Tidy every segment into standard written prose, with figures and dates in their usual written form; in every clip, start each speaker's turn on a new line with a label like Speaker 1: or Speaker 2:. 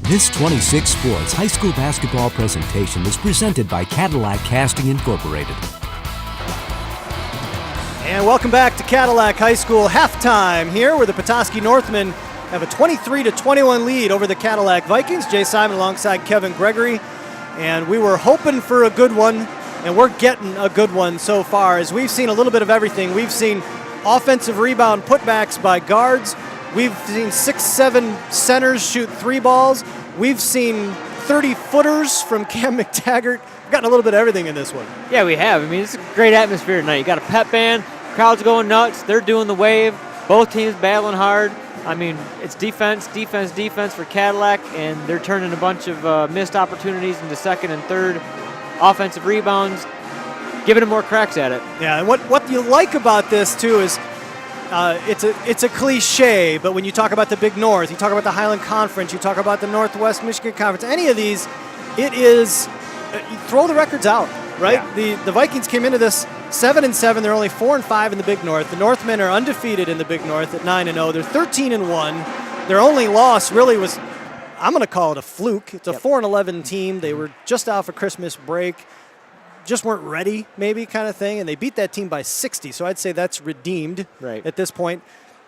Speaker 1: This 26 Sports high school basketball presentation is presented by Cadillac Casting Incorporated.
Speaker 2: And welcome back to Cadillac High School halftime here, where the Petoskey Northmen have a 23-21 lead over the Cadillac Vikings. Jay Simon alongside Kevin Gregory. And we were hoping for a good one, and we're getting a good one so far, as we've seen a little bit of everything. We've seen offensive rebound putbacks by guards. We've seen 6-7 centers shoot three balls. We've seen 30-footers from Cam McTaggart. We've gotten a little bit of everything in this one.
Speaker 3: Yeah, we have. I mean, it's a great atmosphere tonight. You got a pep band, crowd's going nuts. They're doing the wave. Both teams battling hard. I mean, it's defense for Cadillac, and they're turning a bunch of missed opportunities into second and third offensive rebounds, giving them more cracks at it.
Speaker 2: Yeah, and what you like about this, too, is it's a cliche, but when you talk about the Big North, you talk about the Highland Conference, you talk about the Northwest Michigan Conference, any of these, it is, you throw the records out, right? Yeah. The Vikings came into this 7-7. They're only 4-5 in the Big North. The Northmen are undefeated in the Big North at 9-0. They're 13-1. Their only loss really was, I'm going to call it a fluke. It's a 4-11 team. They were just off a Christmas break. Just weren't ready, maybe, kind of thing, and they beat that team by 60, so I'd say that's redeemed at this point.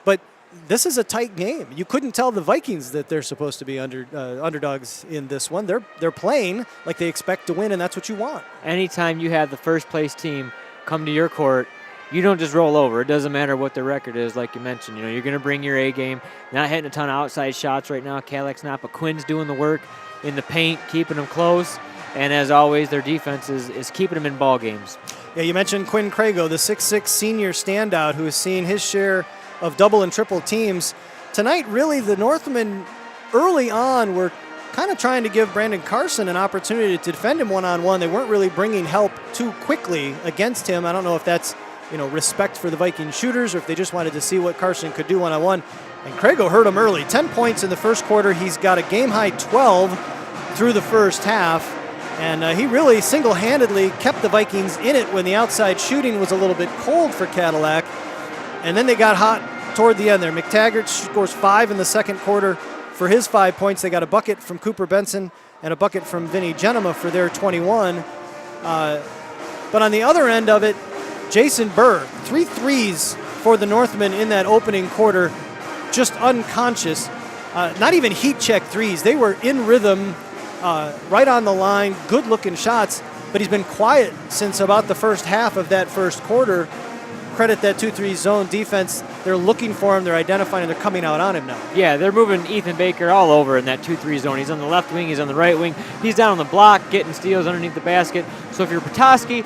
Speaker 2: But this is a tight game. You couldn't tell the Vikings that they're supposed to be underdogs in this one. They're playing like they expect to win, and that's what you want.
Speaker 3: Anytime you have the first-place team come to your court, you don't just roll over. It doesn't matter what the record is, like you mentioned. You know, you're going to bring your A game. Not hitting a ton of outside shots right now. Cadillac's not, but Quinn's doing the work in the paint, keeping them close. And as always, their defense is keeping them in ball games.
Speaker 2: Yeah, you mentioned Quinn Crago, the 6'6 senior standout who has seen his share of double and triple teams. Tonight, really, the Northmen early on were kind of trying to give Brandon Carson an opportunity to defend him one-on-one. They weren't really bringing help too quickly against him. I don't know if that's, respect for the Viking shooters or if they just wanted to see what Carson could do one-on-one. And Crago hurt him early. 10 points in the first quarter. He's got a game-high 12 through the first half. And he really single-handedly kept the Vikings in it when the outside shooting was a little bit cold for Cadillac. And then they got hot toward the end there. McTaggart scores 5 in the second quarter for his 5 points. They got a bucket from Cooper Benson and a bucket from Vinny Genema for their 21. But on the other end of it, Jason Burr, 3 threes for the Northmen in that opening quarter, just unconscious. Not even heat check threes. They were in rhythm. Right on the line, good-looking shots, but he's been quiet since about the first half of that first quarter. Credit that 2-3 zone defense. They're looking for him, they're identifying him, they're coming out on him now.
Speaker 3: Yeah, they're moving Ethan Baker all over in that 2-3 zone. He's on the left wing, he's on the right wing. He's down on the block, getting steals underneath the basket. So if you're Petoskey,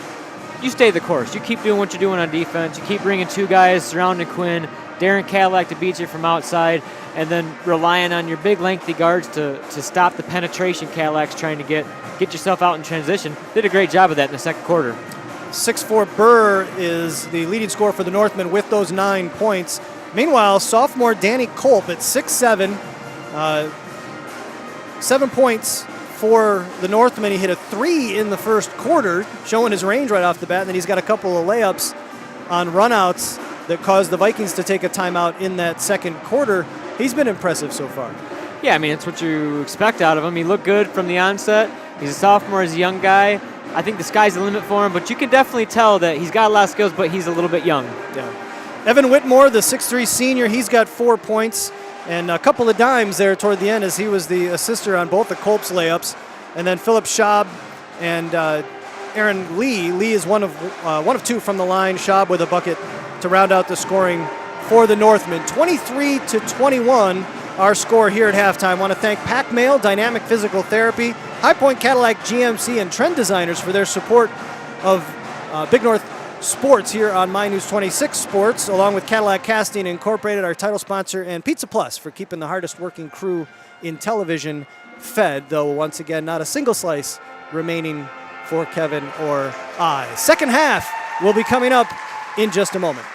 Speaker 3: you stay the course. You keep doing what you're doing on defense. You keep bringing 2 guys surrounding Quinn, Darren Cadillac to beat you from outside, and then relying on your big, lengthy guards to stop the penetration Cadillac's trying to get yourself out in transition. Did a great job of that in the second quarter.
Speaker 2: 6'4" Burr is the leading scorer for the Northmen with those 9 points. Meanwhile, sophomore Danny Kolp at 6'7", 7 points for the Northmen. He hit a 3 in the first quarter, showing his range right off the bat, and then he's got a couple of layups on runouts that caused the Vikings to take a timeout in that second quarter. He's been impressive so far.
Speaker 3: Yeah, I mean, it's what you expect out of him. He looked good from the onset. He's a sophomore, he's a young guy. I think the sky's the limit for him, but you can definitely tell that he's got a lot of skills, but he's a little bit young.
Speaker 2: Yeah. Evan Whitmore, the 6'3 senior, he's got 4 points and a couple of dimes there toward the end as he was the assister on both the Kolp's layups. And then Philip Schaub and Aaron Lee. Lee is one of 2 from the line. Schaub with a bucket to round out the scoring for the Northmen. 23-21, our score here at halftime. Want to thank Pac Mail, Dynamic Physical Therapy, High Point Cadillac GMC, and Trend Designers for their support of Big North sports here on My News 26 Sports, along with Cadillac Casting Incorporated, our title sponsor, and Pizza Plus for keeping the hardest working crew in television fed, though once again, not a single slice remaining for Kevin or I. Second half will be coming up in just a moment.